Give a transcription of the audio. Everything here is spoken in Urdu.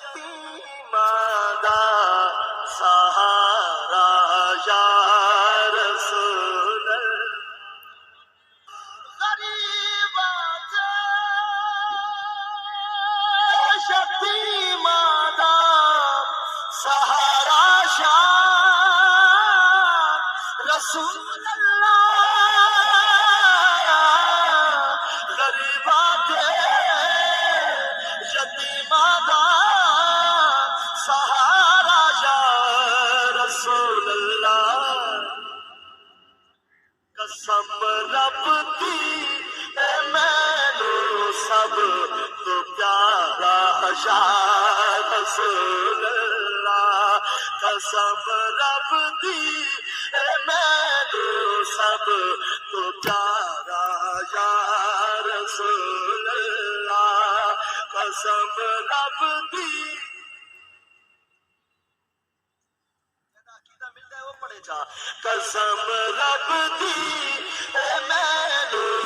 یتیماں دا سہارا یا رسول غریباں دے یتیماں دا سہارا یا رسول غریباں دے یتیماں دا سہارا یا رسول اللہ قسم رب دی اے مینو سب تو پیارا یا رسول اللہ قسم رب دی اے مینو سب تو پیارا یا رسول اللہ قسم رب دی قسم رب دی اے مینو